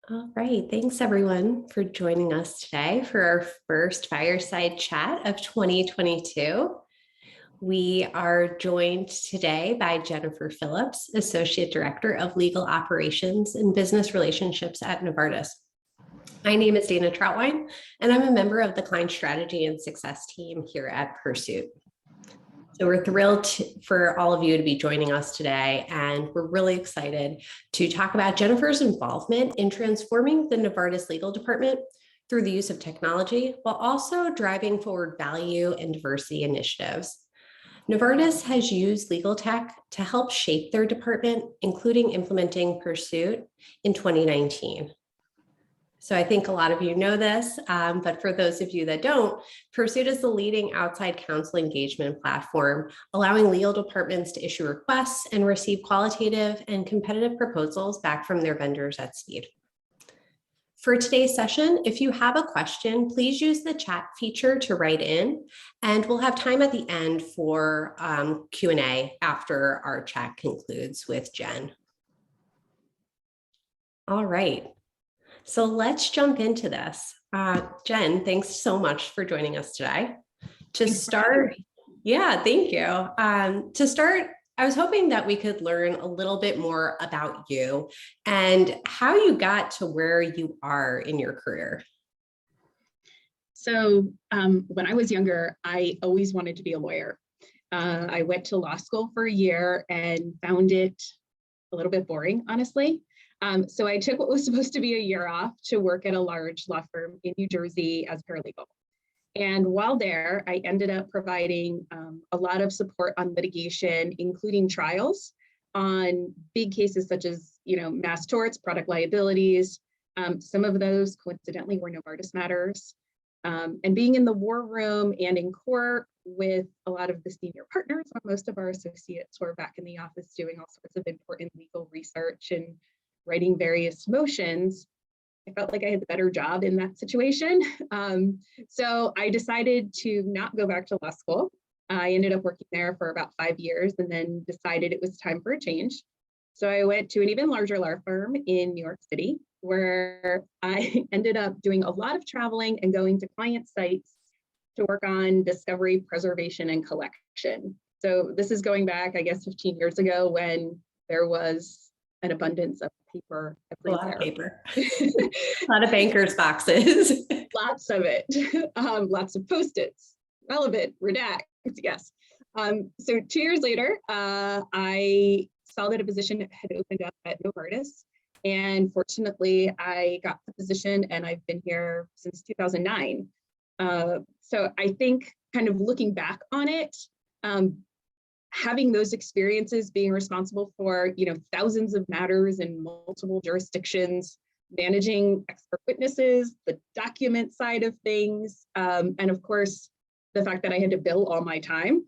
All right. Thanks, everyone, for joining us today for our first fireside chat of 2022. We are joined today by Jennifer Phillips, Associate Director of Legal Operations and Business Relationships at Novartis. My name is Dana Troutwine, and I'm a member of the Client Strategy and Success team here at PERSUIT. So we're thrilled for all of you to be joining us today, and we're really excited to talk about Jennifer's involvement in transforming the Novartis legal department through the use of technology, while also driving forward value and diversity initiatives. Novartis has used legal tech to help shape their department, including implementing PERSUIT in 2019. So I think a lot of you know this, but for those of you that don't, PERSUIT is the leading outside counsel engagement platform, allowing legal departments to issue requests and receive qualitative and competitive proposals back from their vendors at speed. For today's session, if you have a question, please use the chat feature to write in, and we'll have time at the end for Q&A after our chat concludes with Jen. All right. So let's jump into this. Jen, thanks so much for joining us today. To start, yeah, thank you. To start, I was hoping that we could learn a little bit more about you and how you got to where you are in your career. So when I was younger, I always wanted to be a lawyer. I went to law school for a year and found it a little bit boring, honestly. So I took what was supposed to be a year off to work at a large law firm in New Jersey as paralegal. And while there, I ended up providing a lot of support on litigation, including trials on big cases such as, mass torts, product liabilities. Some of those coincidentally were Novartis matters. And being in the war room and in court with a lot of the senior partners, while most of our associates were back in the office doing all sorts of important legal research and writing various motions, I felt like I had the better job in that situation. So I decided to not go back to law school. I ended up working there for about 5 years and then decided it was time for a change. So I went to an even larger law firm in New York City, where I ended up doing a lot of traveling and going to client sites to work on discovery, preservation, and collection. So this is going back, I guess, 15 years ago when there was an abundance of paper everywhere. A lot of paper. A lot of bankers' boxes. Lots of it. Lots of Post-its. Relevant, redact, yes. So 2 years later, I saw that a position had opened up at Novartis. And fortunately, I got the position and I've been here since 2009. So I think kind of looking back on it, having those experiences, being responsible for, thousands of matters in multiple jurisdictions, managing expert witnesses, the document side of things, and of course, the fact that I had to bill all my time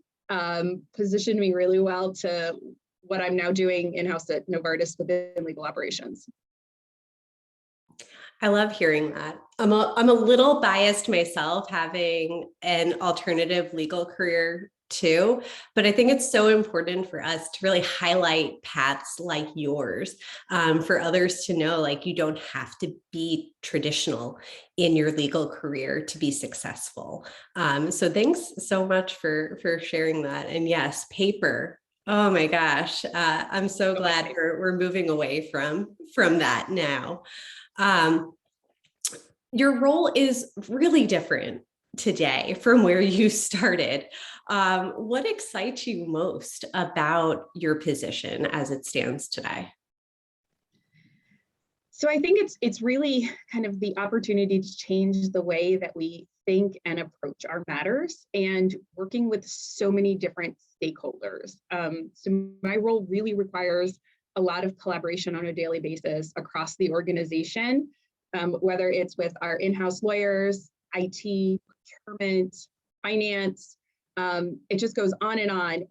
positioned me really well to what I'm now doing in-house at Novartis within legal operations. I love hearing that. I'm a little biased myself, having an alternative legal career too, but I think it's so important for us to really highlight paths like yours, for others to know, like, you don't have to be traditional in your legal career to be successful. So thanks so much for sharing that. And yes, paper. Oh my gosh, I'm so glad we're moving away from that now. Your role is really different today from where you started. What excites you most about your position as it stands today? So I think it's really kind of the opportunity to change the way that we think and approach our matters, and working with so many different stakeholders. So my role really requires a lot of collaboration on a daily basis across the organization, whether it's with our in-house lawyers, IT, procurement, finance. It just goes on.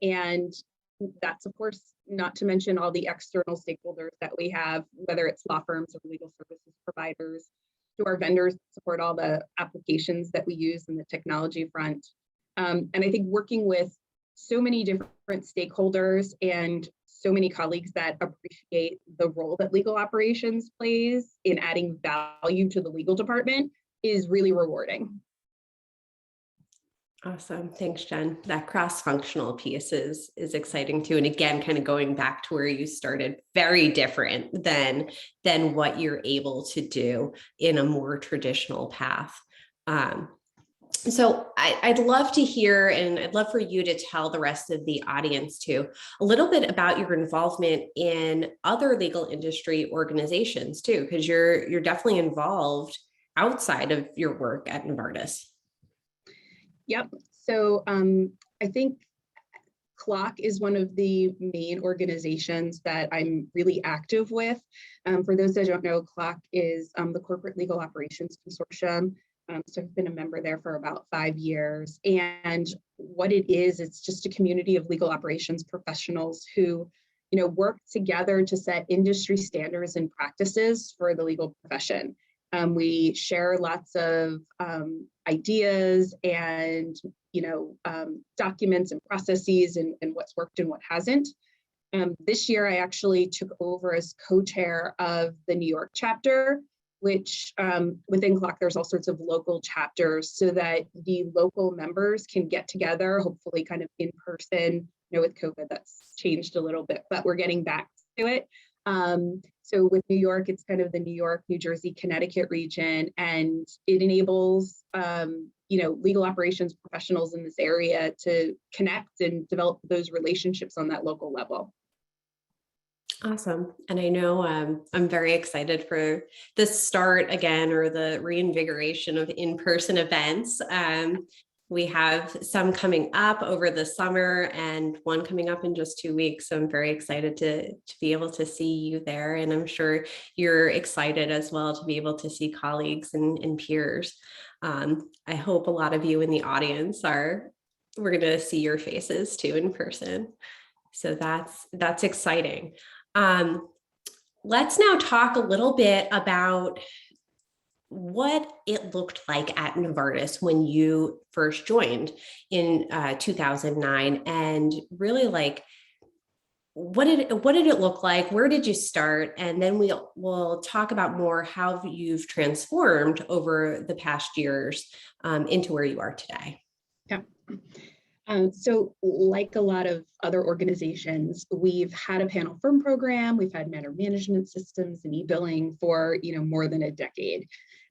And that's, of course, not to mention all the external stakeholders that we have, whether it's law firms or legal services providers, to our vendors to support all the applications that we use in the technology front. And I think working with so many different stakeholders and so many colleagues that appreciate the role that legal operations plays in adding value to the legal department is really rewarding. Awesome. Thanks, Jen. That cross-functional piece is exciting too. And again, kind of going back to where you started, very different than what you're able to do in a more traditional path. So I'd love to hear, and I'd love for you to tell the rest of the audience too, a little bit about your involvement in other legal industry organizations too, because you're definitely involved outside of your work at Novartis. Yep. So I think CLOC is one of the main organizations that I'm really active with. For those that don't know, CLOC is the Corporate Legal Operations Consortium. So I've been a member there for about 5 years. And what it is, it's just a community of legal operations professionals who, work together to set industry standards and practices for the legal profession. We share lots of ideas and, documents and processes and what's worked and what hasn't. This year, I actually took over as co-chair of the New York chapter, which within CLOC, there's all sorts of local chapters so that the local members can get together, hopefully kind of in person. With COVID, that's changed a little bit, but we're getting back to it. So with New York, it's kind of the New York, New Jersey, Connecticut region, and it enables, legal operations professionals in this area to connect and develop those relationships on that local level. Awesome. And I know I'm very excited for the start again, or the reinvigoration of in-person events. We have some coming up over the summer and one coming up in just 2 weeks. So I'm very excited to be able to see you there. And I'm sure you're excited as well to be able to see colleagues and peers. I hope a lot of you in the audience we're going to see your faces too in person. So that's exciting. Let's now talk a little bit about what it looked like at Novartis when you first joined in 2009, and really what did it look like? Where did you start? And then we'll talk about more how you've transformed over the past years into where you are today. Yeah. So like a lot of other organizations, we've had a panel firm program, we've had matter management systems and e-billing for, more than a decade.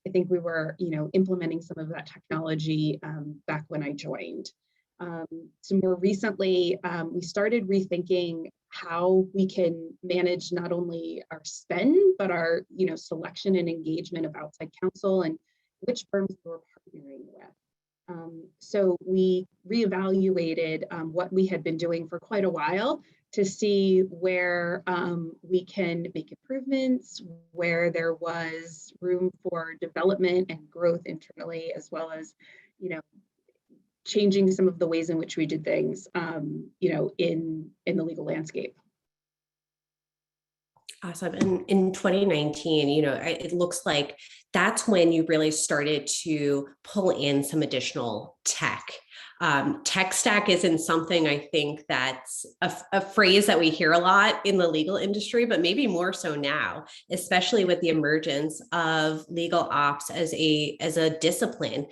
I think we were, implementing some of that technology back when I joined. So more recently, we started rethinking how we can manage not only our spend, but our, selection and engagement of outside counsel and which firms we're partnering with. So we reevaluated what we had been doing for quite a while to see where we can make improvements, where there was room for development and growth internally, as well as, changing some of the ways in which we did things, in the legal landscape. Awesome. And in 2019, it looks like that's when you really started to pull in some additional tech. Tech stack isn't something I think that's a phrase that we hear a lot in the legal industry, but maybe more so now, especially with the emergence of legal ops as a discipline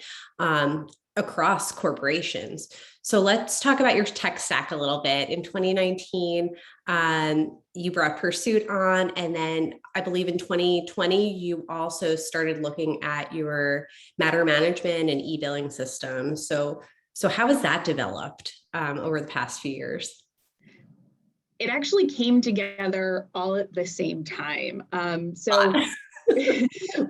across corporations. So let's talk about your tech stack a little bit. In 2019, you brought PERSUIT on, and then I believe in 2020, you also started looking at your matter management and e-billing system. So how has that developed over the past few years? It actually came together all at the same time.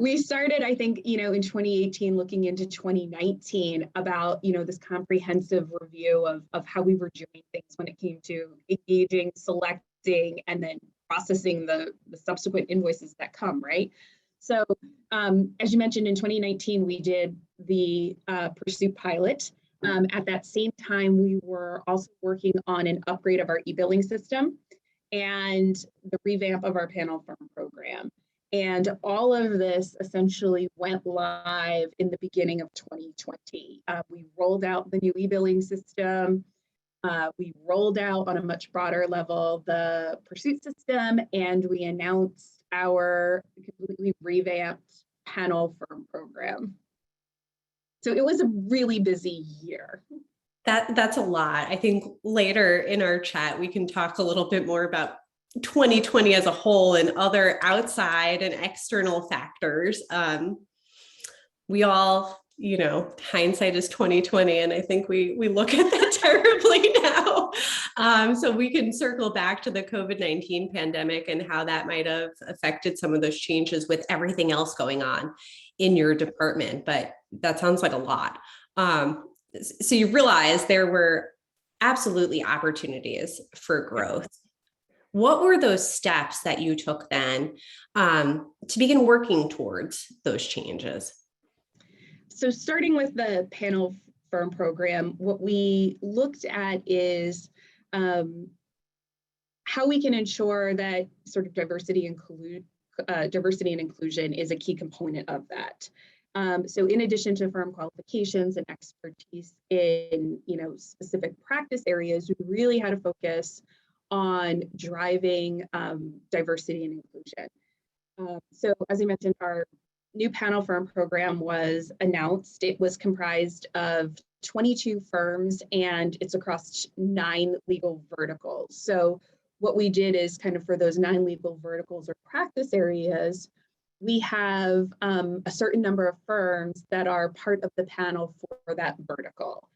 We started, I think, in 2018, looking into 2019 about, this comprehensive review of how we were doing things when it came to engaging, selecting, and then processing the subsequent invoices that come, right? So as you mentioned, in 2019, we did the PERSUIT pilot. At that same time, we were also working on an upgrade of our e-billing system and the revamp of our panel firm program. And all of this essentially went live in the beginning of 2020. We rolled out the new e-billing system. We rolled out on a much broader level the PERSUIT system, and we announced our completely revamped panel firm program. So it was a really busy year. That's a lot. I think later in our chat, we can talk a little bit more about 2020 as a whole and other outside and external factors. We all, hindsight is 2020, and I think we look at that terribly now. So we can circle back to the COVID-19 pandemic and how that might have affected some of those changes with everything else going on in your department. But that sounds like a lot. So you realize there were absolutely opportunities for growth. What were those steps that you took then to begin working towards those changes? So starting with the panel firm program, what we looked at is how we can ensure that sort of diversity and inclusion is a key component of that. So in addition to firm qualifications and expertise in specific practice areas, we really had to focus on driving diversity and inclusion. So as I mentioned, our new panel firm program was announced. It was comprised of 22 firms, and it's across 9 legal verticals. So what we did is kind of for those 9 legal verticals or practice areas, we have a certain number of firms that are part of the panel for that vertical.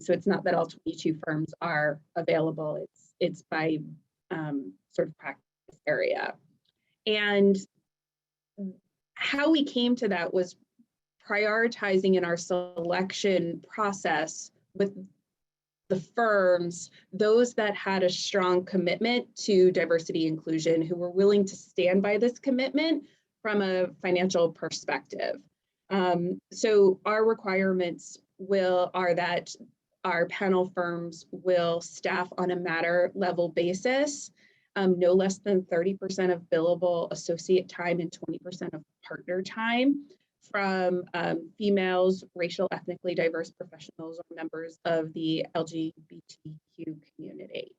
So it's not that all 22 firms are available. It's by sort of practice area. And how we came to that was prioritizing in our selection process with the firms, those that had a strong commitment to diversity inclusion, who were willing to stand by this commitment from a financial perspective. So our requirements are that our panel firms will staff on a matter level basis, no less than 30% of billable associate time and 20% of partner time from females, racial, ethnically diverse professionals, or members of the LGBTQ community.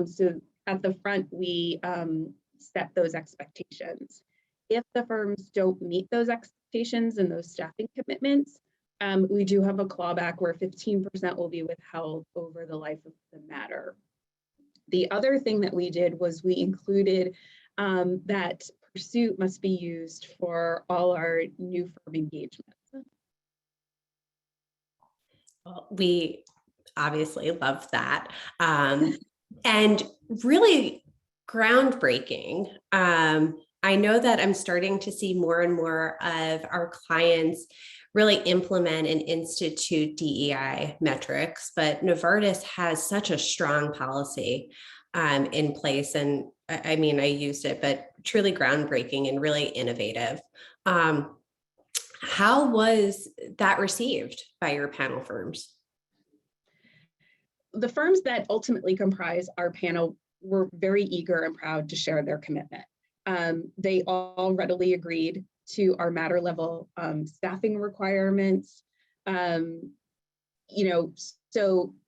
So at the front, we set those expectations. If the firms don't meet those expectations and those staffing commitments, we do have a clawback where 15% will be withheld over the life of the matter. The other thing that we did was we included that PERSUIT must be used for all our new firm engagements. Well, we obviously love that. And really groundbreaking. I know that I'm starting to see more and more of our clients really implement and institute DEI metrics, but Novartis has such a strong policy in place. And I mean, I used it, but truly groundbreaking and really innovative. How was that received by your panel firms? The firms that ultimately comprise our panel were very eager and proud to share their commitment. They all readily agreed to our matter level staffing requirements. So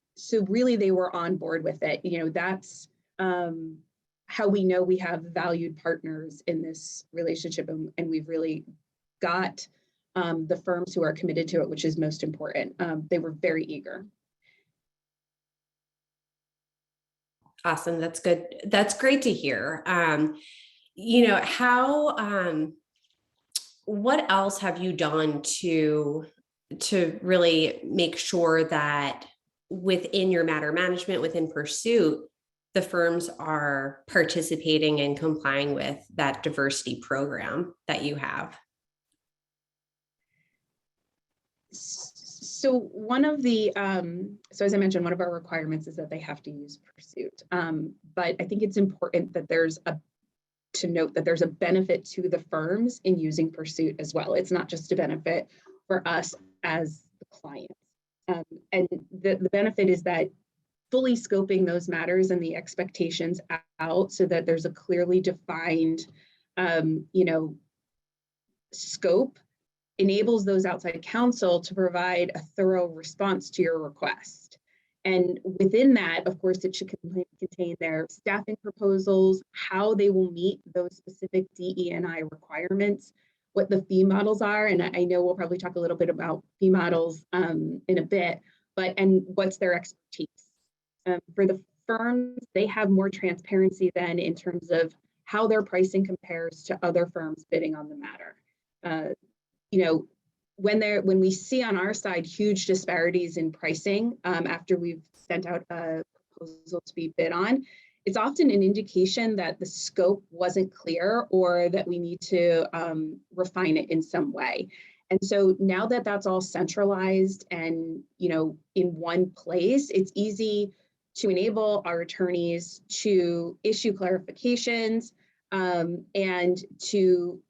really they were on board with it. That's how we know we have valued partners in this relationship, and we've really got the firms who are committed to it, which is most important. They were very eager. Awesome. That's good. That's great to hear. What else have you done to really make sure that within your matter management, within PERSUIT, the firms are participating and complying with that diversity program that you have? So so as I mentioned, one of our requirements is that they have to use PERSUIT. But I think it's important that to note that there's a benefit to the firms in using PERSUIT as well. It's not just a benefit for us as the clients. And the benefit is that fully scoping those matters and the expectations out so that there's a clearly defined, scope enables those outside counsel to provide a thorough response to your request. And within that, of course, it should contain their staffing proposals, how they will meet those specific DE&I requirements, what the fee models are. And I know we'll probably talk a little bit about fee models in a bit, and what's their expertise. For the firms, they have more transparency then in terms of how their pricing compares to other firms bidding on the matter. When we see on our side huge disparities in pricing after we've sent out a proposal to be bid on, it's often an indication that the scope wasn't clear or that we need to refine it in some way. And so now that that's all centralized and in one place, it's easy to enable our attorneys to issue clarifications and to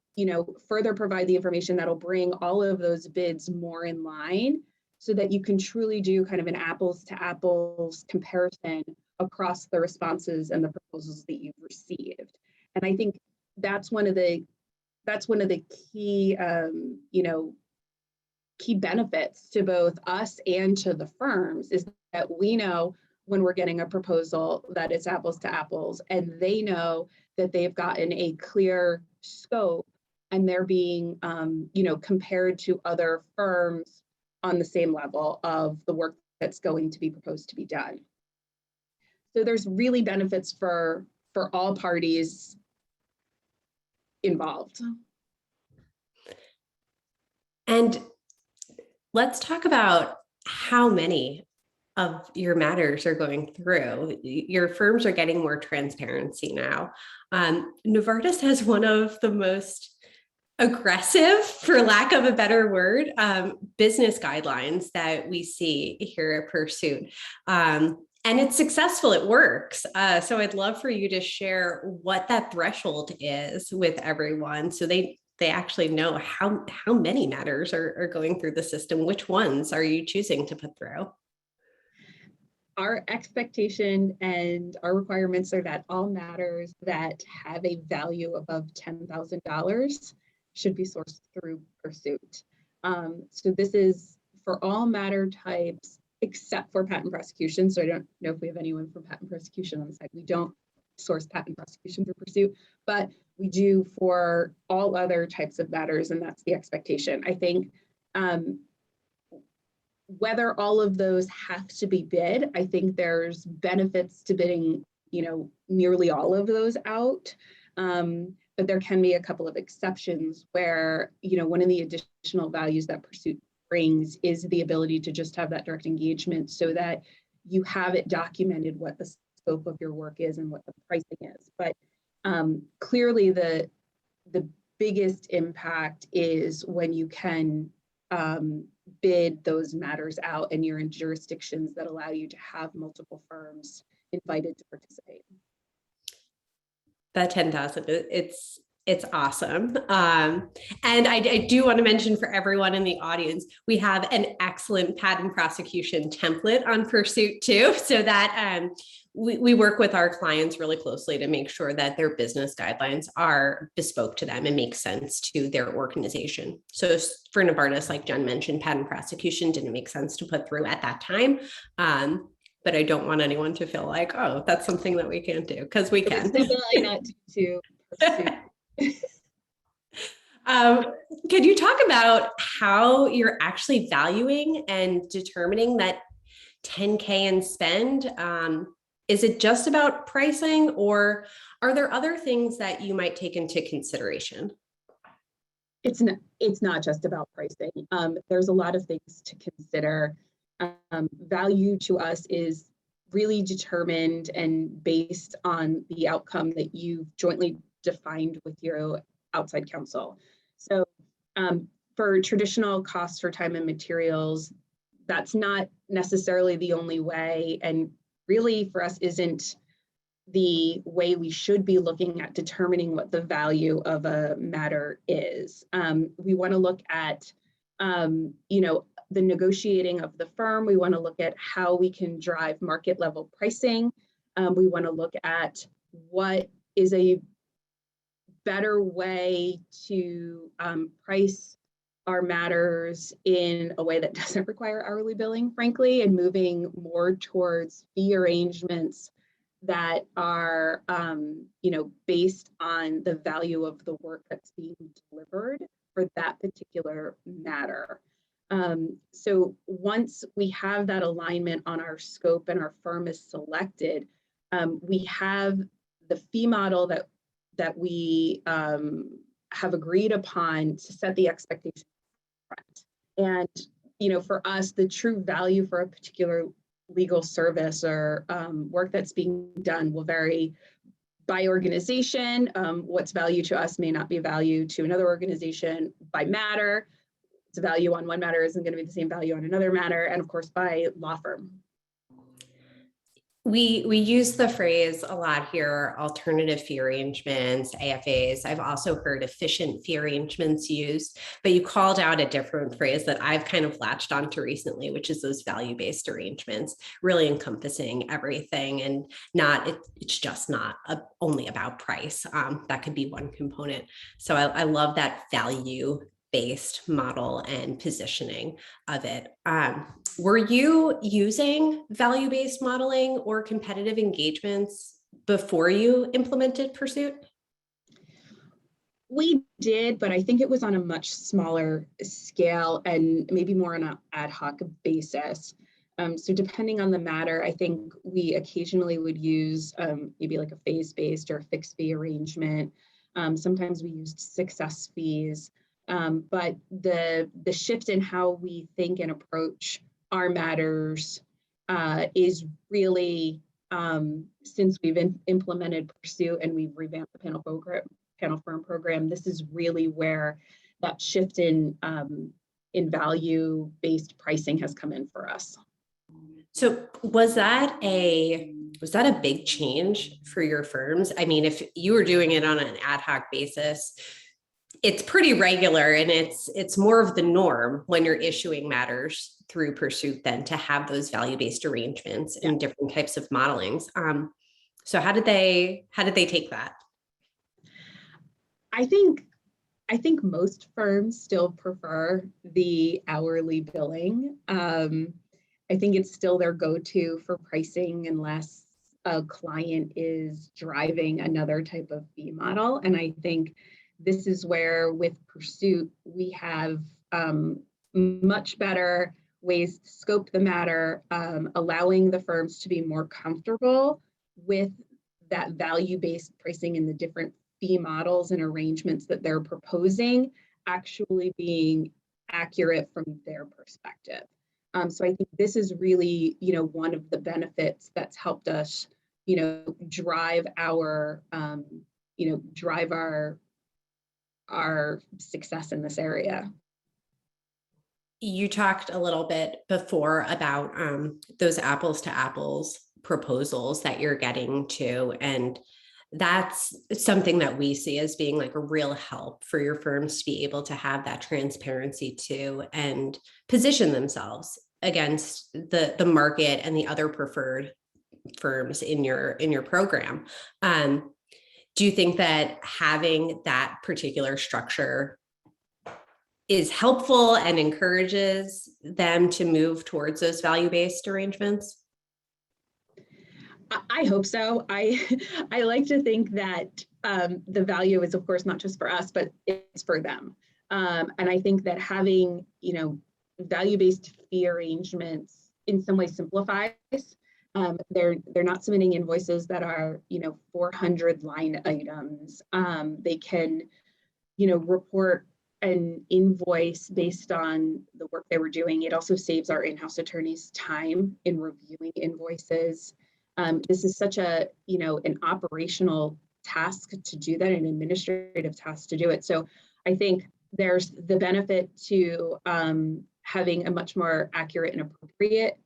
further provide the information that'll bring all of those bids more in line so that you can truly do kind of an apples to apples comparison across the responses and the proposals that you've received. And I think that's one of the key, key benefits to both us and to the firms is that we know when we're getting a proposal that it's apples to apples, and they know that they've gotten a clear scope and they're being, compared to other firms on the same level of the work that's going to be proposed to be done. So there's really benefits for all parties involved. And let's talk about how many of your matters are going through. Your firms are getting more transparency now. Novartis has one of the most aggressive, for lack of a better word, business guidelines that we see here at PERSUIT. And it's successful, it works. So I'd love for you to share what that threshold is with everyone so they actually know how many matters are going through the system. Which ones are you choosing to put through? Our expectation and our requirements are that all matters that have a value above $10,000 should be sourced through PERSUIT. So this is for all matter types except for patent prosecution. So I don't know if we have anyone from patent prosecution on the side. We don't source patent prosecution through PERSUIT, but we do for all other types of matters, and that's the expectation. I think whether all of those have to be bid, I think there's benefits to bidding, nearly all of those out. But there can be a couple of exceptions where, one of the additional values that PERSUIT brings is the ability to just have that direct engagement so that you have it documented what the scope of your work is and what the pricing is. But clearly the biggest impact is when you can bid those matters out and you're in jurisdictions that allow you to have multiple firms invited to participate. That 10,000, it's awesome. And I do want to mention for everyone in the audience, we have an excellent patent prosecution template on PERSUIT too, so that we work with our clients really closely to make sure that their business guidelines are bespoke to them and make sense to their organization. So for Novartis, like Jen mentioned, patent prosecution didn't make sense to put through at that time. But I don't want anyone to feel like, oh, that's something that we can't do, because we can. It's definitely not to PERSUIT. Could you talk about how you're actually valuing and determining that 10K in spend? Is it just about pricing, or are there other things that you might take into consideration? It's not just about pricing. There's a lot of things to consider. Value to us is really determined and based on the outcome that you've jointly defined with your outside counsel. So for traditional costs for time and materials, that's not necessarily the only way, and really for us isn't the way we should be looking at determining what the value of a matter is. We want to look at the negotiating of the firm. We want to look at how we can drive market level pricing. We want to look at what is a better way to price our matters in a way that doesn't require hourly billing, frankly, and moving more towards fee arrangements that are, based on the value of the work that's being delivered for that particular matter. So once we have that alignment on our scope and our firm is selected, we have the fee model that we have agreed upon to set the expectation front. And for us, the true value for a particular legal service or work that's being done will vary by organization. What's value to us may not be value to another organization. By matter, its value on one matter isn't going to be the same value on another matter, and of course by law firm. We use the phrase a lot here, alternative fee arrangements, AFAs. I've also heard efficient fee arrangements used, but you called out a different phrase that I've kind of latched onto recently, which is those value-based arrangements, really encompassing everything and it's just not only about price. That could be one component. So I love that value-based model and positioning of it. Were you using value-based modeling or competitive engagements before you implemented PERSUIT? We did, but I think it was on a much smaller scale and maybe more on an ad hoc basis. So depending on the matter, I think we occasionally would use maybe like a phase-based or fixed fee arrangement. Sometimes we used success fees. But the shift in how we think and approach our matters is really, since we've implemented PERSUIT and we've revamped the panel firm program, this is really where that shift in value-based pricing has come in for us. So was that a big change for your firms? I mean, if you were doing it on an ad hoc basis, it's pretty regular and it's more of the norm when you're issuing matters through PERSUIT than to have those value-based arrangements and different types of modelings. So how did they take that? I think most firms still prefer the hourly billing. I think it's still their go-to for pricing unless a client is driving another type of fee model. And I think this is where with PERSUIT, we have much better ways to scope the matter, allowing the firms to be more comfortable with that value-based pricing and the different fee models and arrangements that they're proposing actually being accurate from their perspective. So I think this is really, one of the benefits that's helped us, drive our success in this area. You talked a little bit before about those apples to apples proposals that you're getting to, and that's something that we see as being like a real help for your firms to be able to have that transparency too and position themselves against the market and the other preferred firms in your program. Do you think that having that particular structure is helpful and encourages them to move towards those value-based arrangements? I hope so. I like to think that the value is, of course, not just for us, but it's for them. And I think that having, value-based fee arrangements in some way simplifies. They're not submitting invoices that are, 400 line items. They can, report an invoice based on the work they were doing. It also saves our in-house attorneys time in reviewing invoices. This is such an operational task to do that, an administrative task to do it. So I think there's the benefit to having a much more accurate and appropriate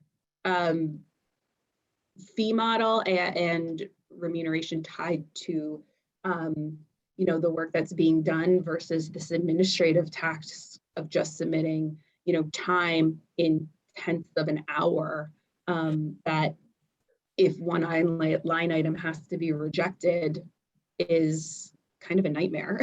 fee model and remuneration tied to the work that's being done versus this administrative task of just submitting time in tenths of an hour, that if one line item has to be rejected is kind of a nightmare.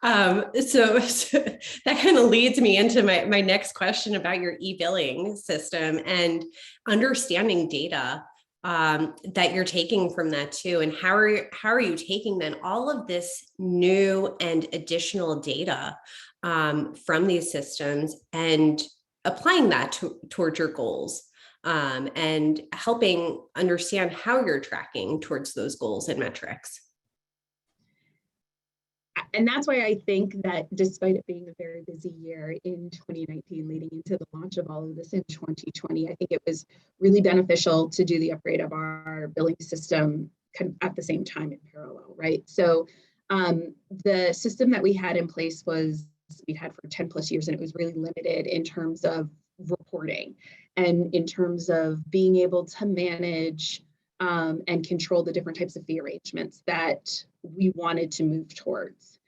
So that kind of leads me into my next question about your e-billing system and understanding data that you're taking from that too. And how are you taking then all of this new and additional data from these systems and applying that towards your goals and helping understand how you're tracking towards those goals and metrics? And that's why I think that despite it being a very busy year in 2019, leading into the launch of all of this in 2020, I think it was really beneficial to do the upgrade of our billing system at the same time in parallel, right? So the system that we had in place we'd had for 10 plus years, and it was really limited in terms of reporting and in terms of being able to manage and control the different types of fee arrangements that we wanted to move towards.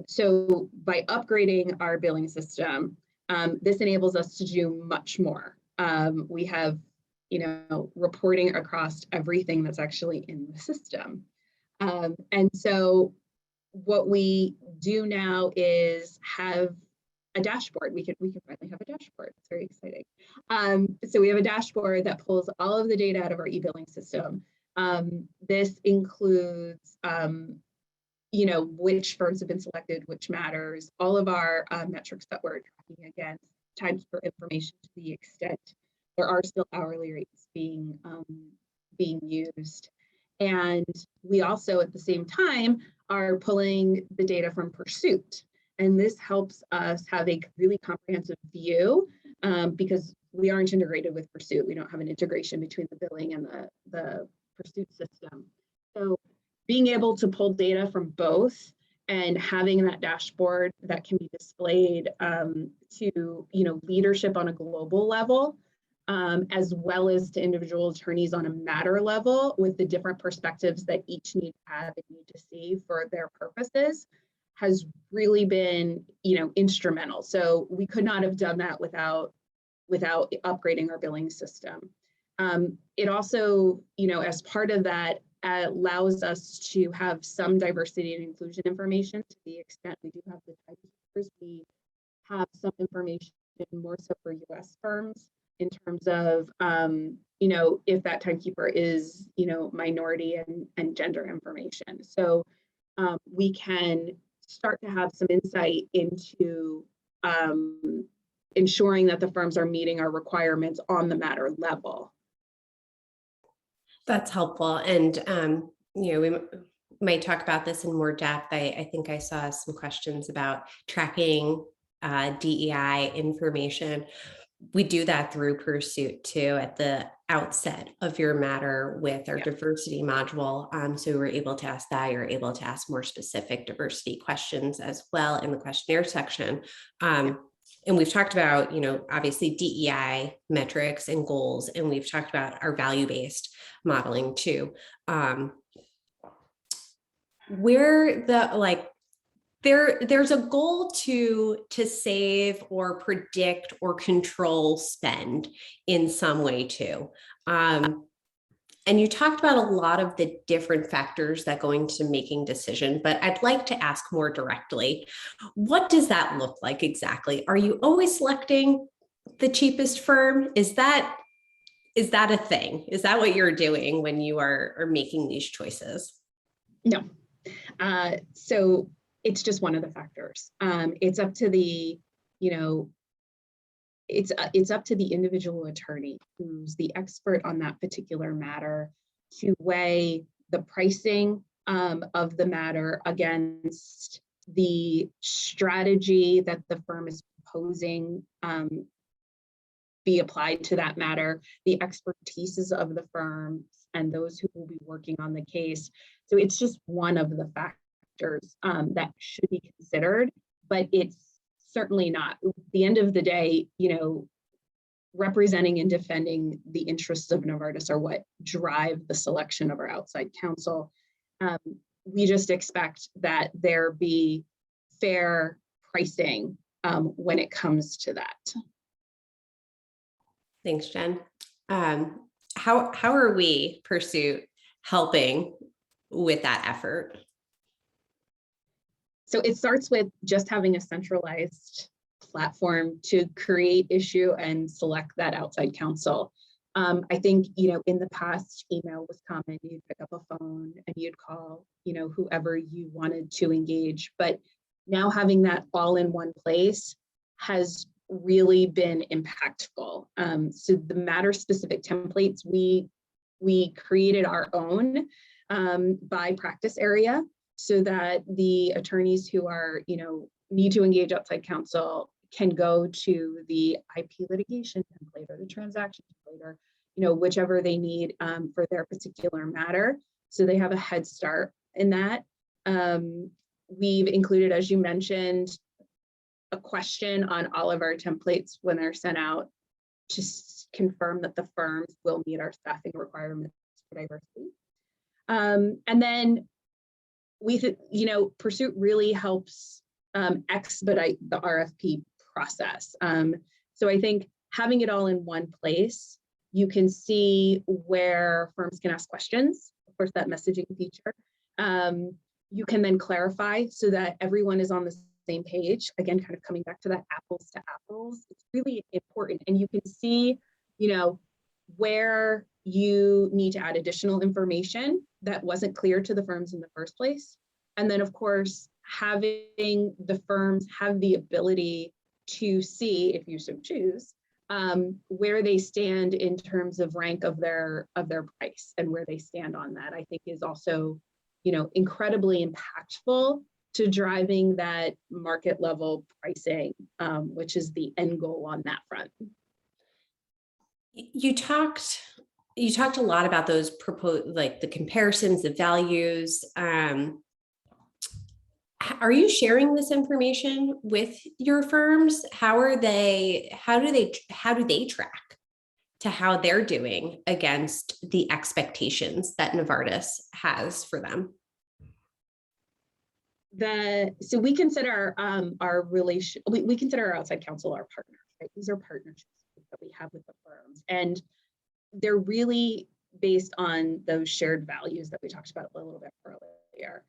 So by upgrading our billing system, this enables us to do much more. We have, reporting across everything that's actually in the system. And so what we do now is have a dashboard. We can finally have a dashboard. It's very exciting. So we have a dashboard that pulls all of the data out of our e-billing system. This includes, which firms have been selected, which matters, all of our metrics that we're tracking against, times for information to the extent there are still hourly rates being used. And we also, at the same time, are pulling the data from PERSUIT. And this helps us have a really comprehensive view because we aren't integrated with PERSUIT. We don't have an integration between the billing and the PERSUIT system. So being able to pull data from both and having that dashboard that can be displayed to leadership on a global level, as well as to individual attorneys on a matter level with the different perspectives that each need to have and need to see for their purposes, has really been, instrumental. So we could not have done that without upgrading our billing system. It also, as part of that, allows us to have some diversity and inclusion information to the extent we do have the timekeepers. We have some information more so for US firms in terms of, if that timekeeper is, minority and gender information. So we can start to have some insight into ensuring that the firms are meeting our requirements on the matter level. That's helpful. And, we might talk about this in more depth. I think I saw some questions about tracking DEI information. We do that through PERSUIT too at the outset of your matter with our diversity module. So we're able to ask that. You're able to ask more specific diversity questions as well in the questionnaire section. And we've talked about, obviously DEI metrics and goals, and we've talked about our value-based modeling too. Where there's a goal to save or predict or control spend in some way too. And you talked about a lot of the different factors that go into making decisions, but I'd like to ask more directly, what does that look like exactly? Are you always selecting the cheapest firm? Is that a thing? Is that what you're doing when you are making these choices? No. So it's just one of the factors. It's up to the, it's up to the individual attorney who's the expert on that particular matter to weigh the pricing of the matter against the strategy that the firm is proposing be applied to that matter, the expertises of the firm and those who will be working on the case. So it's just one of the factors that should be considered, but it's certainly not. At the end of the day, representing and defending the interests of Novartis are what drive the selection of our outside counsel. We just expect that there be fair pricing when it comes to that. Thanks, Jen. How are we, PERSUIT, helping with that effort? So it starts with just having a centralized platform to create, issue, and select that outside counsel. I think, in the past, email was common. You'd pick up a phone and you'd call, whoever you wanted to engage. But now having that all in one place has really been impactful. So the matter-specific templates, we created our own by practice area so that the attorneys who are, need to engage outside counsel can go to the IP litigation template or the transaction template or, whichever they need for their particular matter. So they have a head start in that. We've included, as you mentioned, a question on all of our templates when they're sent out to confirm that the firms will meet our staffing requirements for diversity. And then PERSUIT really helps expedite the RFP process. So I think having it all in one place, you can see where firms can ask questions, of course, that messaging feature. You can then clarify so that everyone is on the same page. Again, kind of coming back to that apples to apples, it's really important. And you can see, where you need to add additional information that wasn't clear to the firms in the first place. And then, of course, having the firms have the ability to see, if you so choose, where they stand in terms of rank of their price and where they stand on that, I think is also, incredibly impactful to driving that market level pricing, which is the end goal on that front. You talked a lot about those like the comparisons, the values. Are you sharing this information with your firms? How do they track to how they're doing against the expectations that Novartis has for them? So we consider we consider our outside counsel our partners, right? These are partnerships that we have with the firms, and they're really based on those shared values that we talked about a little bit earlier.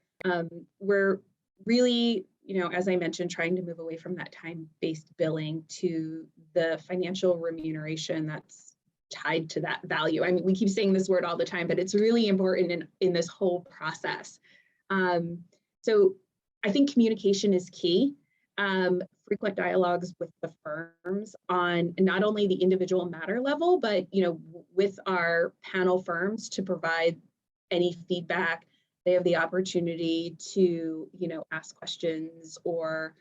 We're really, as I mentioned, trying to move away from that time-based billing to the financial remuneration that's tied to that value. I mean, we keep saying this word all the time, but it's really important in this whole process. So I think communication is key. Frequent dialogues with the firms on not only the individual matter level, but with our panel firms to provide any feedback. They have the opportunity to ask questions or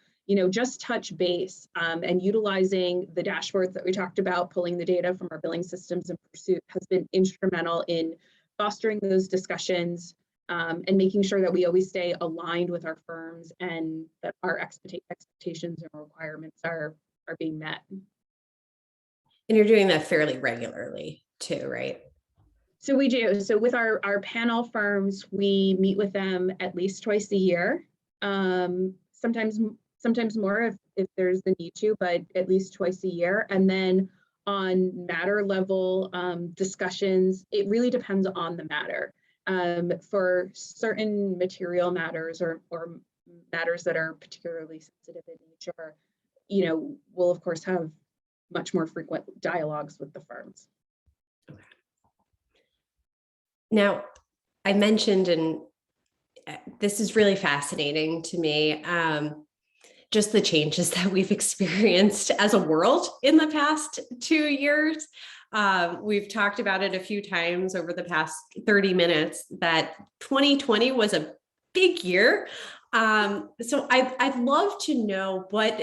just touch base, and utilizing the dashboards that we talked about, pulling the data from our billing systems and PERSUIT has been instrumental in fostering those discussions. And making sure that we always stay aligned with our firms and that our expectations and requirements are being met. And you're doing that fairly regularly too, right? So we do. So with our panel firms, we meet with them at least twice a year. Sometimes more if there's the need to, but at least twice a year. And then on matter level discussions, it really depends on the matter. For certain material matters or matters that are particularly sensitive in nature, we'll of course have much more frequent dialogues with the firms. Okay. Now, I mentioned, and this is really fascinating to me, just the changes that we've experienced as a world in the past 2 years. We've talked about it a few times over the past 30 minutes that 2020 was a big year. So I'd love to know what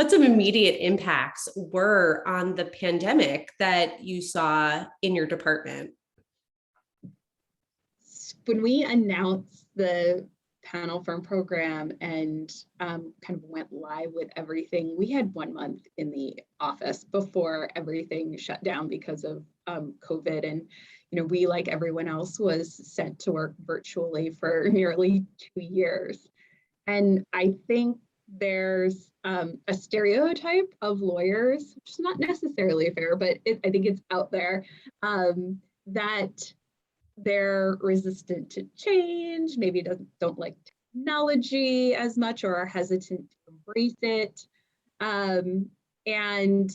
some immediate impacts were on the pandemic that you saw in your department. When we announced the panel firm program and kind of went live with everything, we had 1 month in the office before everything shut down because of COVID. And, we, like everyone else, was sent to work virtually for nearly 2 years. And I think there's a stereotype of lawyers, which is not necessarily fair, but I think it's out there, that they're resistant to change, maybe don't like technology as much or are hesitant to embrace it. And,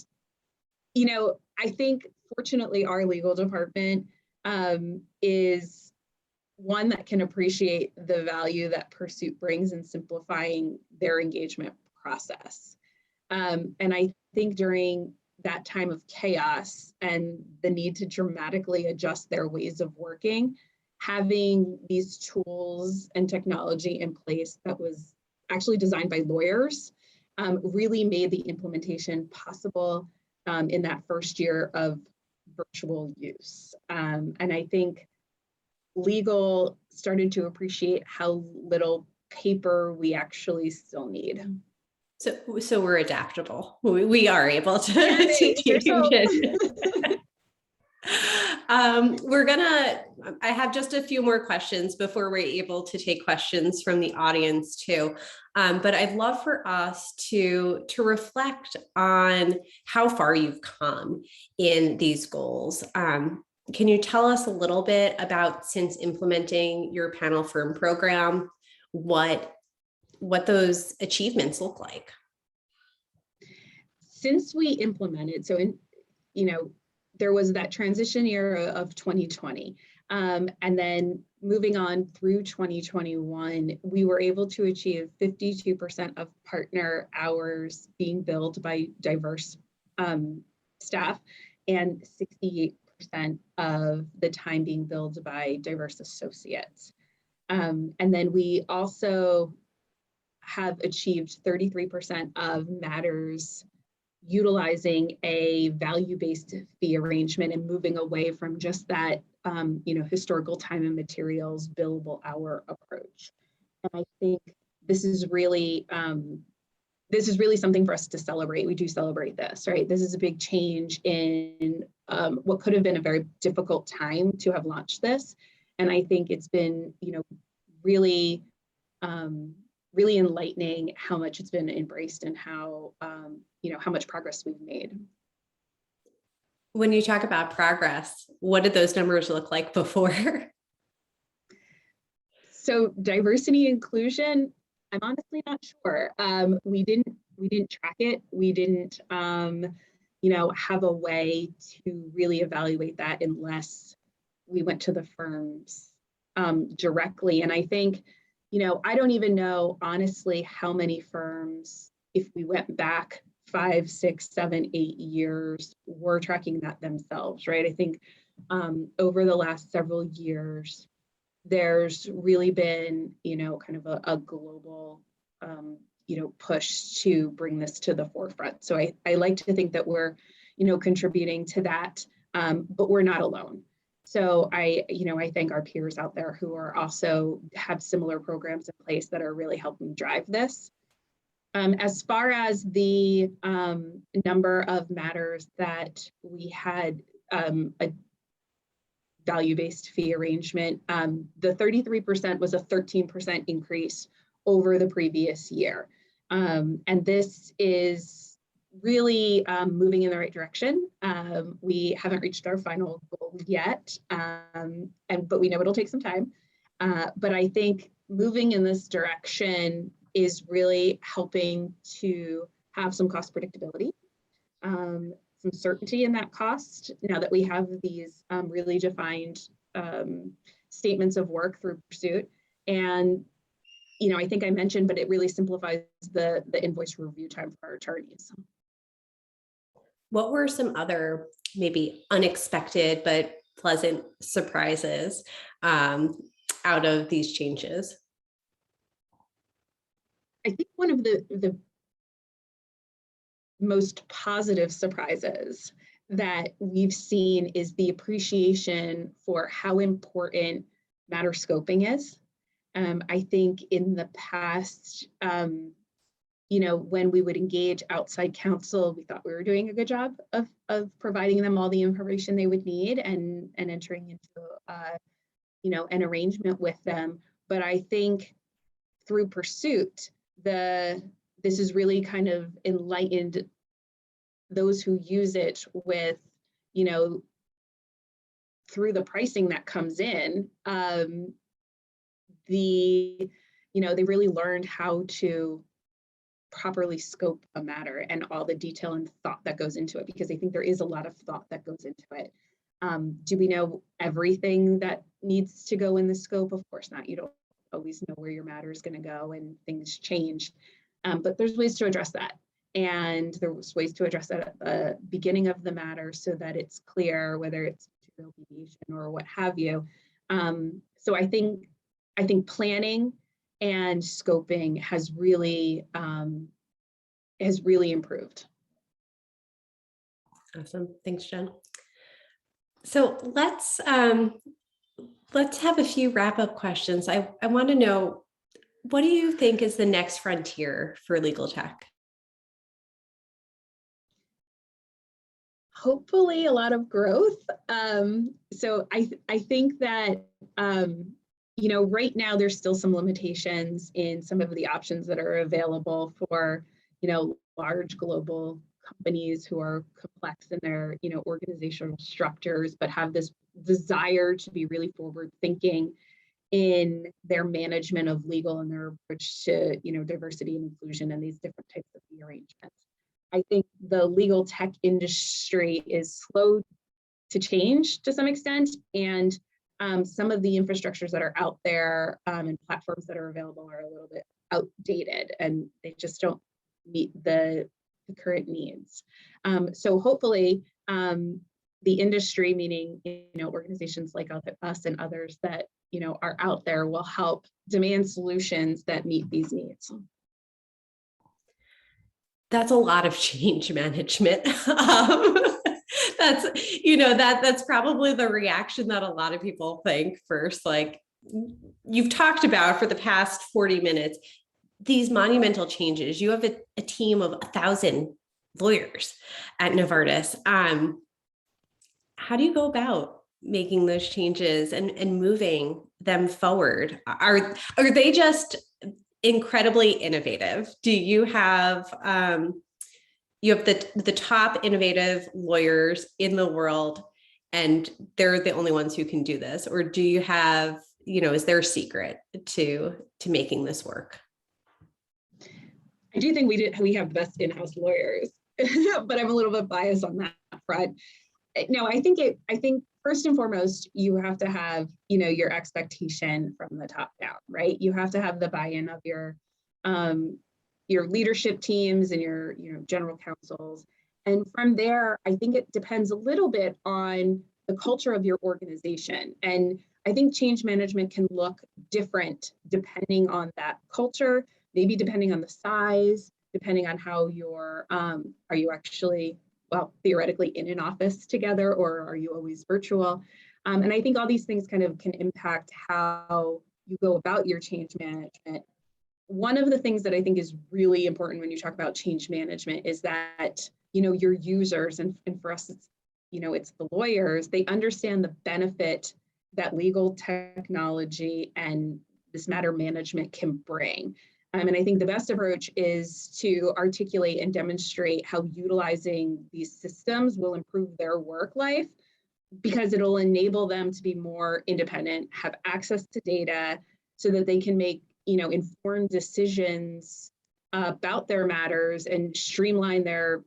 you know, I think fortunately our legal department is one that can appreciate the value that PERSUIT brings in simplifying their engagement process. And I think during that time of chaos and the need to dramatically adjust their ways of working, having these tools and technology in place that was actually designed by lawyers really made the implementation possible in that first year of virtual use. And I think legal started to appreciate how little paper we actually still need. So we're adaptable. We are able to, Yay, I have just a few more questions before we're able to take questions from the audience too. But I'd love for us to reflect on how far you've come in these goals. Can you tell us a little bit about, since implementing your panel firm program, what those achievements look like? Since we implemented, so there was that transition year of 2020, and then moving on through 2021, we were able to achieve 52% of partner hours being billed by diverse staff and 68% of the time being billed by diverse associates. And then we also have achieved 33% of matters utilizing a value-based fee arrangement and moving away from just that historical time and materials billable hour approach. And I think this is really something for us to celebrate. We do celebrate this, right? This is a big change in what could have been a very difficult time to have launched this. And I think it's been, really enlightening how much it's been embraced and how much progress we've made. When you talk about progress, what did those numbers look like before? So diversity inclusion, I'm honestly not sure. We didn't track it. We didn't have a way to really evaluate that unless we went to the firms directly. And I think, I don't even know honestly how many firms, if we went back 5, 6, 7, 8 years, were tracking that themselves, right? I think over the last several years, there's really been, kind of a global, push to bring this to the forefront. So I like to think that we're, contributing to that, but we're not alone. So I thank our peers out there who are also have similar programs in place that are really helping drive this. As far as the number of matters that we had a value-based fee arrangement, the 33% was a 13% increase over the previous year. And this is really moving in the right direction. We haven't reached our final goal yet, but we know it'll take some time. But I think moving in this direction is really helping to have some cost predictability, some certainty in that cost, now that we have these really defined statements of work through PERSUIT. And I think I mentioned, but it really simplifies the invoice review time for our attorneys. What were some other maybe unexpected but pleasant surprises out of these changes? I think one of the most positive surprises that we've seen is the appreciation for how important matter scoping is. I think in the past, when we would engage outside counsel, we thought we were doing a good job of providing them all the information they would need and entering into an arrangement with them. But I think through PERSUIT, this is really kind of enlightened those who use it with, through the pricing that comes in, the they really learned how to properly scope a matter and all the detail and thought that goes into it, because I think there is a lot of thought that goes into it. Do we know everything that needs to go in the scope? Of course not. You don't always know where your matter is going to go, and things change. But there's ways to address that. And there's ways to address that at the beginning of the matter so that it's clear, whether it's material deviation or what have you. So I think planning and scoping has really improved. Awesome. Thanks, Jen. So let's have a few wrap-up questions. I want to know, what do you think is the next frontier for legal tech? Hopefully a lot of growth. So I think that, right now there's still some limitations in some of the options that are available for, large global companies who are complex in their, organizational structures, but have this desire to be really forward thinking in their management of legal and their approach to, diversity and inclusion and these different types of fee arrangements. I think the legal tech industry is slow to change to some extent, and some of the infrastructures that are out there and platforms that are available are a little bit outdated, and they just don't meet the current needs. So hopefully the industry, meaning organizations like us and others that are out there, will help demand solutions that meet these needs. That's a lot of change management. That's probably the reaction that a lot of people think first. Like you've talked about for the past 40 minutes, these monumental changes. You have a team of 1,000 lawyers at Novartis. How do you go about making those changes and moving them forward? Are they just incredibly innovative? Do you have the top innovative lawyers in the world, and they're the only ones who can do this? Or do you have, is there a secret to making this work? I do think we have the best in-house lawyers, but I'm a little bit biased on that front. No, I think first and foremost, you have to have, your expectation from the top down, right? You have to have the buy-in of your leadership teams and your, general counsels. And from there, I think it depends a little bit on the culture of your organization. And I think change management can look different depending on that culture, maybe depending on the size, depending on how you're, are you actually, theoretically in an office together, or are you always virtual? And I think all these things kind of can impact how you go about your change management. One of the things that I think is really important when you talk about change management is that, your users, and for us, it's, it's the lawyers, they understand the benefit that legal technology and this matter management can bring. And I think the best approach is to articulate and demonstrate how utilizing these systems will improve their work life, because it'll enable them to be more independent, have access to data so that they can make, informed decisions about their matters and streamline their,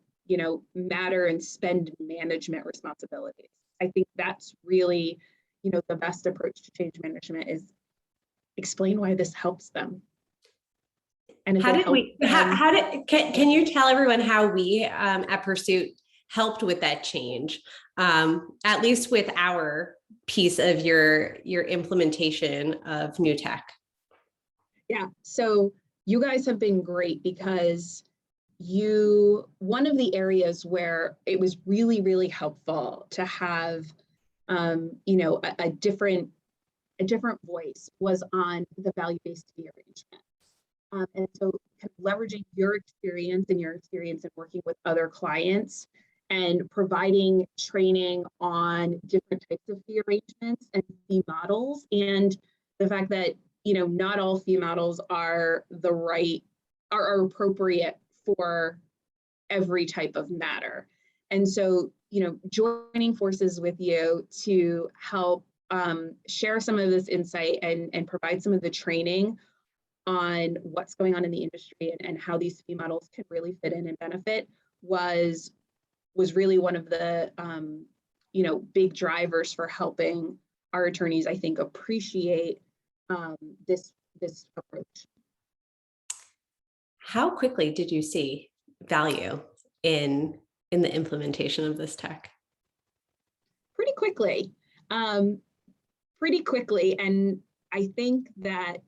matter and spend management responsibilities. I think that's really, the best approach to change management is explain why this helps them. And can you tell everyone how we at PERSUIT helped with that change, at least with our piece of your implementation of new tech? Yeah, so you guys have been great, because one of the areas where it was really, really helpful to have, a different voice was on the value-based fee arrangement. And so kind of leveraging your experience in working with other clients and providing training on different types of fee arrangements and fee models, and the fact that, not all fee models are appropriate for every type of matter. And so, joining forces with you to help share some of this insight and provide some of the training on what's going on in the industry and how these fee models can really fit in and benefit was really one of the big drivers for helping our attorneys, I think, appreciate this approach. How quickly did you see value in the implementation of this tech? Pretty quickly. And I think that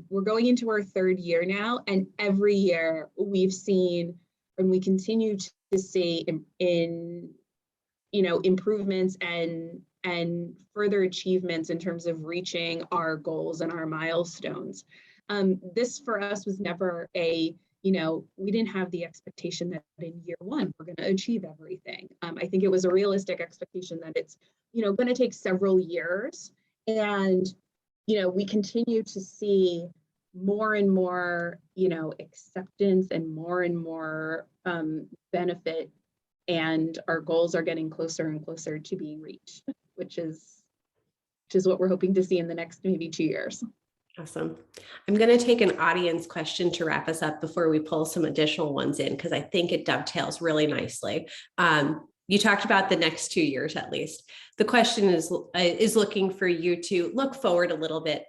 we're going into our third year now, and every year we've seen, and we continue to see improvements and further achievements in terms of reaching our goals and our milestones. This for us was never we didn't have the expectation that in year one we're going to achieve everything. I think it was a realistic expectation that it's going to take several years, and we continue to see more and more acceptance and more benefit, and our goals are getting closer and closer to being reached, which is what we're hoping to see in the next maybe 2 years. Awesome. I'm going to take an audience question to wrap us up before we pull some additional ones in, because I think it dovetails really nicely. You talked about the next 2 years, at least. The question is looking for you to look forward a little bit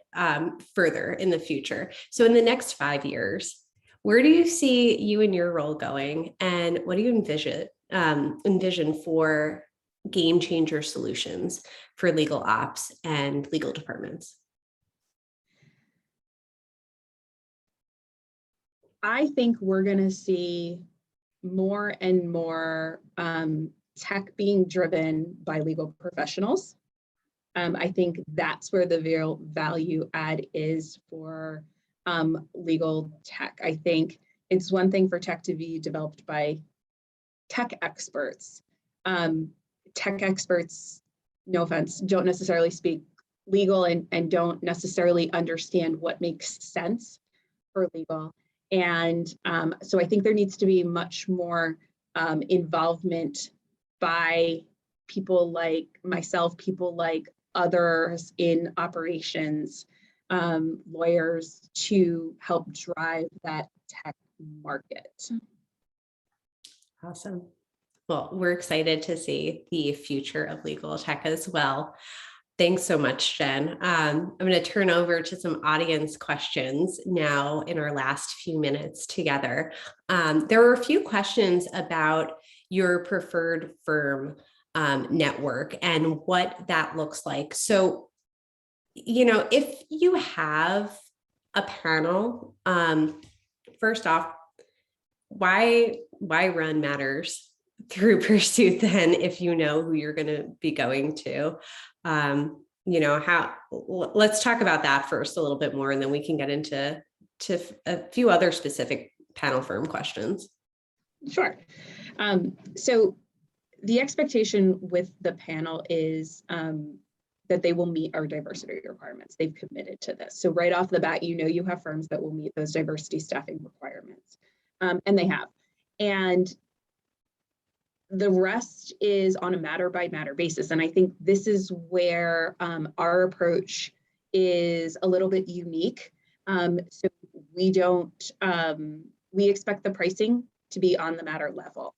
further in the future. So in the next 5 years, where do you see you and your role going? And what do you envision for game changer solutions for legal ops and legal departments? I think we're going to see more and more tech being driven by legal professionals. I think that's where the real value add is for legal tech. I think it's one thing for tech to be developed by tech experts. Tech experts, no offense, don't necessarily speak legal and don't necessarily understand what makes sense for legal. And so I think there needs to be much more involvement by people like myself, people like others in operations, lawyers, to help drive that tech market. Awesome. Well, we're excited to see the future of legal tech as well. Thanks so much, Jen. I'm going to turn over to some audience questions now in our last few minutes together. There were a few questions about your preferred firm network and what that looks like. So, if you have a panel, first off, why run matters through PERSUIT then, if you know who you're going to be going to? Let's talk about that first a little bit more, and then we can get into a few other specific panel firm questions. Sure. So the expectation with the panel is that they will meet our diversity requirements. They've committed to this. So right off the bat, you have firms that will meet those diversity staffing requirements, and they have. And the rest is on a matter by matter basis. And I think this is where our approach is a little bit unique. So we don't, we expect the pricing to be on the matter level.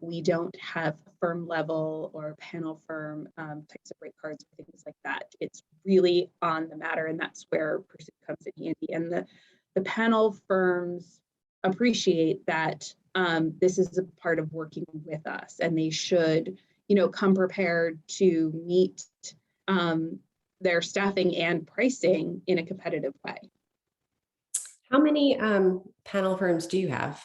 We don't have firm level or panel firm types of rate cards or things like that. It's really on the matter, and that's where PERSUIT comes in handy. And the panel firms appreciate that this is a part of working with us, and they should, come prepared to meet their staffing and pricing in a competitive way. How many panel firms do you have?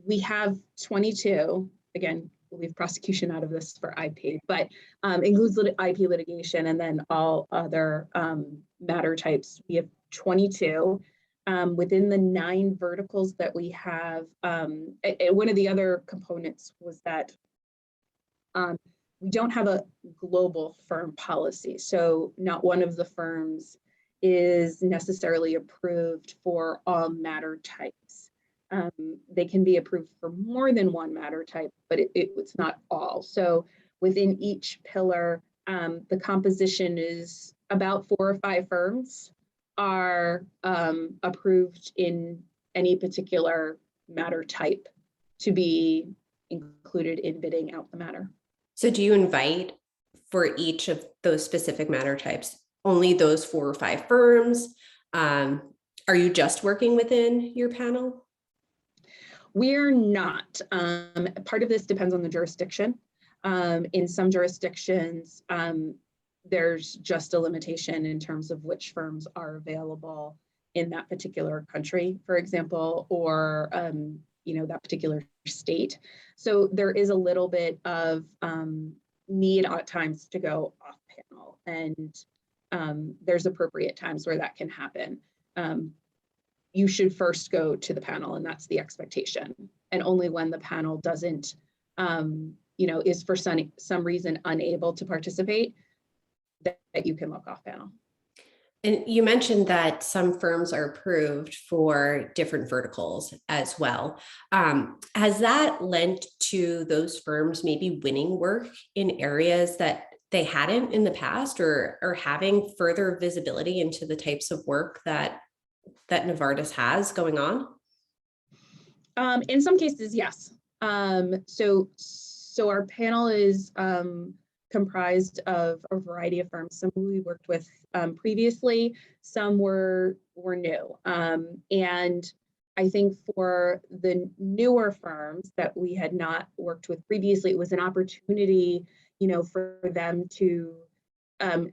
We have 22. Again, we'll leave prosecution out of this for IP, but includes IP litigation and then all other matter types. We have 22. Within the 9 verticals that we have, one of the other components was that we don't have a global firm policy. So not one of the firms is necessarily approved for all matter types. They can be approved for more than one matter type, but it's not all. So within each pillar, the composition is about 4 or 5 firms are approved in any particular matter type to be included in bidding out the matter. So do you invite for each of those specific matter types only those 4 or 5 firms? Are you just working within your panel? We're not. Part of this depends on the jurisdiction. In some jurisdictions, there's just a limitation in terms of which firms are available in that particular country, for example, or that particular state. So there is a little bit of need at times to go off panel, and there's appropriate times where that can happen. You should first go to the panel, and that's the expectation. And only when the panel doesn't, is for some reason unable to participate, that you can look off panel. And you mentioned that some firms are approved for different verticals as well. Has that lent to those firms maybe winning work in areas that they hadn't in the past, or having further visibility into the types of work that Novartis has going on? In some cases, yes. So our panel is comprised of a variety of firms. Some we worked with previously, some were new. And I think for the newer firms that we had not worked with previously, it was an opportunity, for them to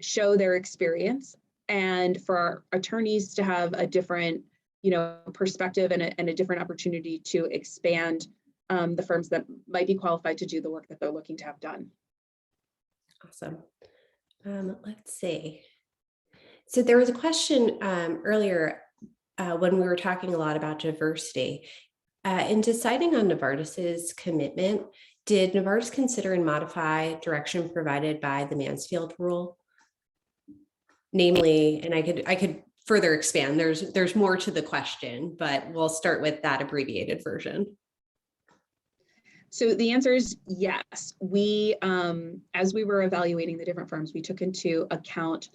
show their experience, and for our attorneys to have a different, perspective and a different opportunity to expand the firms that might be qualified to do the work that they're looking to have done. Awesome. Let's see. So there was a question earlier when we were talking a lot about diversity. In deciding on Novartis's commitment, did Novartis consider and modify direction provided by the Mansfield rule? Namely, and I could further expand, there's more to the question, but we'll start with that abbreviated version. So the answer is yes. We, as we were evaluating the different firms, we took into account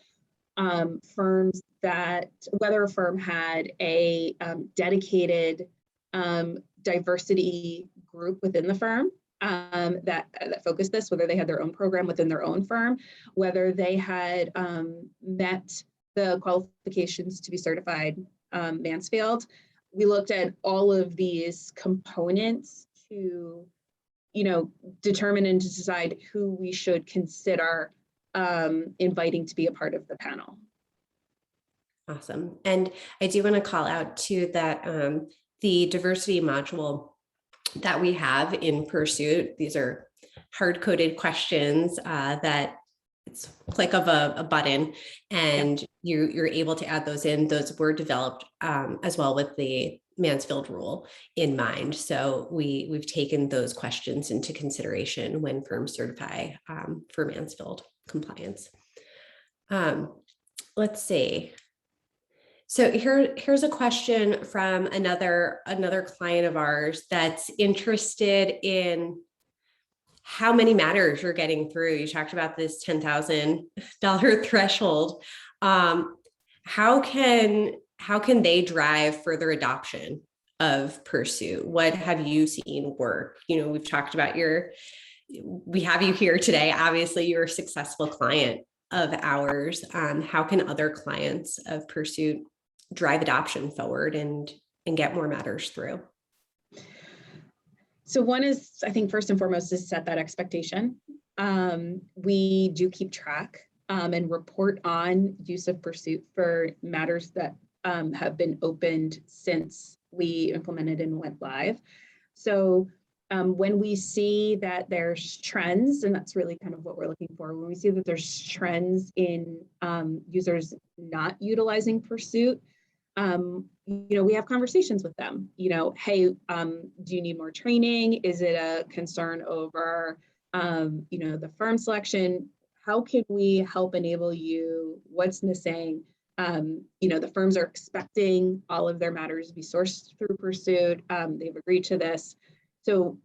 firms that, whether a firm had a dedicated diversity group within the firm that focused this, whether they had their own program within their own firm, whether they had met the qualifications to be certified Mansfield. We looked at all of these components to determine and to decide who we should consider inviting to be a part of the panel. Awesome. And I do want to call out too that the diversity module that we have in PERSUIT, these are hard-coded questions that it's a click of a button, and you're able to add those in. Those were developed as well with the Mansfield rule in mind. So we've taken those questions into consideration when firms certify for Mansfield compliance. Let's see. So here's a question from another client of ours that's interested in how many matters you're getting through. You talked about this $10,000 threshold. How can they drive further adoption of PERSUIT? What have you seen work? We've talked about we have you here today. Obviously, you're a successful client of ours. How can other clients of PERSUIT drive adoption forward and get more matters through? So one is, I think, first and foremost, is set that expectation. We do keep track and report on use of PERSUIT for matters that have been opened since we implemented and went live. So when we see that there's trends, and that's really kind of what we're looking for, when we see that there's trends in users not utilizing PERSUIT, we have conversations with them. Hey, do you need more training? Is it a concern over, the firm selection? How can we help enable you? What's missing? The firms are expecting all of their matters to be sourced through PERSUIT. They've agreed to this. So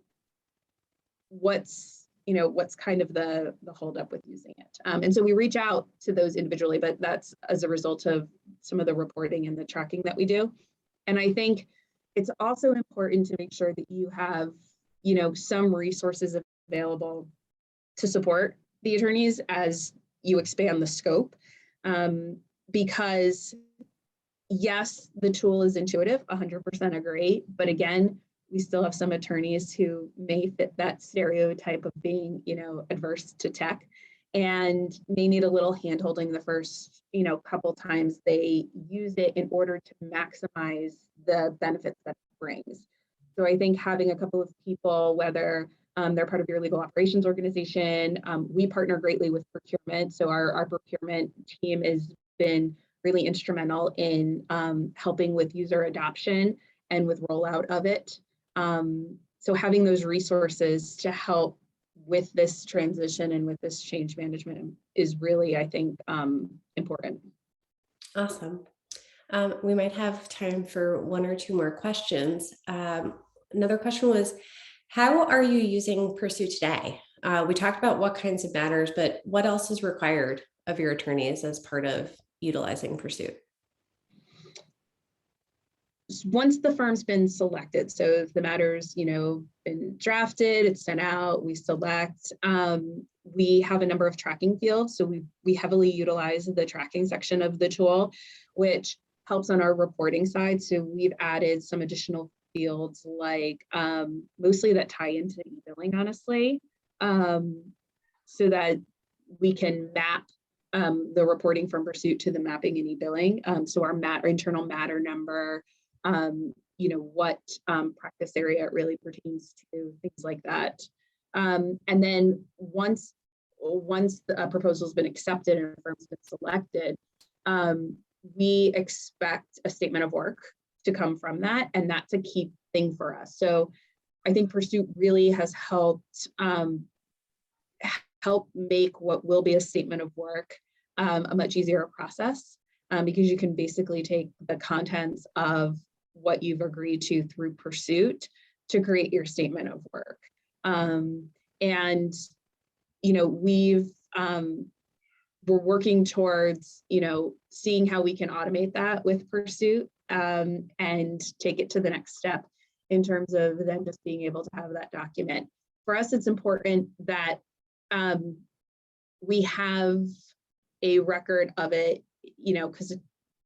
what's what's kind of the holdup with using it. And so we reach out to those individually, but that's as a result of some of the reporting and the tracking that we do. And I think it's also important to make sure that you have, some resources available to support the attorneys as you expand the scope. Because yes, the tool is intuitive, 100% agree, but again, we still have some attorneys who may fit that stereotype of being, adverse to tech and may need a little handholding the first, couple times they use it in order to maximize the benefits that it brings. So I think having a couple of people, whether they're part of your legal operations organization, we partner greatly with procurement. So our procurement team has been really instrumental in helping with user adoption and with rollout of it. So having those resources to help with this transition and with this change management is really, I think, important. Awesome. We might have time for one or two more questions. Another question was, how are you using PERSUIT today? We talked about what kinds of matters, but what else is required of your attorneys as part of utilizing PERSUIT? Once the firm's been selected, so if the matter's, been drafted, it's sent out, we select, we have a number of tracking fields. So we heavily utilize the tracking section of the tool, which helps on our reporting side. So we've added some additional fields like mostly that tie into e-billing, honestly, so that we can map the reporting from PERSUIT to the mapping in e-billing. So our internal matter number, what practice area it really pertains to, things like that. And then once the proposal's been accepted and a firm's been selected, we expect a statement of work to come from that, and that's a key thing for us. So I think PERSUIT really has helped make what will be a statement of work a much easier process, because you can basically take the contents of what you've agreed to through PERSUIT to create your statement of work. And we're working towards seeing how we can automate that with PERSUIT, and take it to the next step in terms of them just being able to have that document. For us, it's important that we have a record of it, because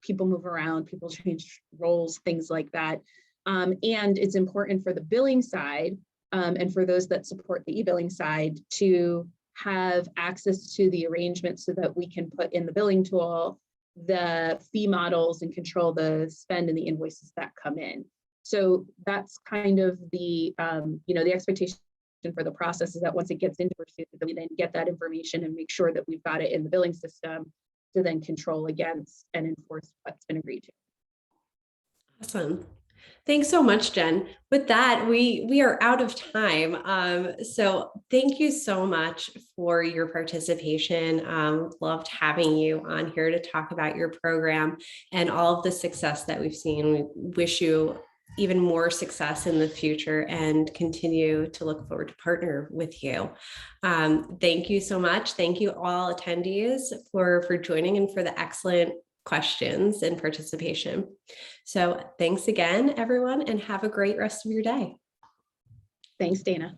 people move around, people change roles, things like that. And it's important for the billing side, and for those that support the e-billing side, to have access to the arrangement so that we can put in the billing tool the fee models and control the spend and the invoices that come in. So that's kind of the, the expectation for the process is that once it gets into PERSUIT, that we then get that information and make sure that we've got it in the billing system to then control against and enforce what's been agreed to. Awesome. Thanks so much, Jen. With that, we are out of time. So thank you so much for your participation. Loved having you on here to talk about your program and all of the success that we've seen. We wish you even more success in the future and continue to look forward to partner with you. Thank you so much. Thank you all attendees for joining and for the excellent questions and participation. So thanks again, everyone, and have a great rest of your day. Thanks, Dana.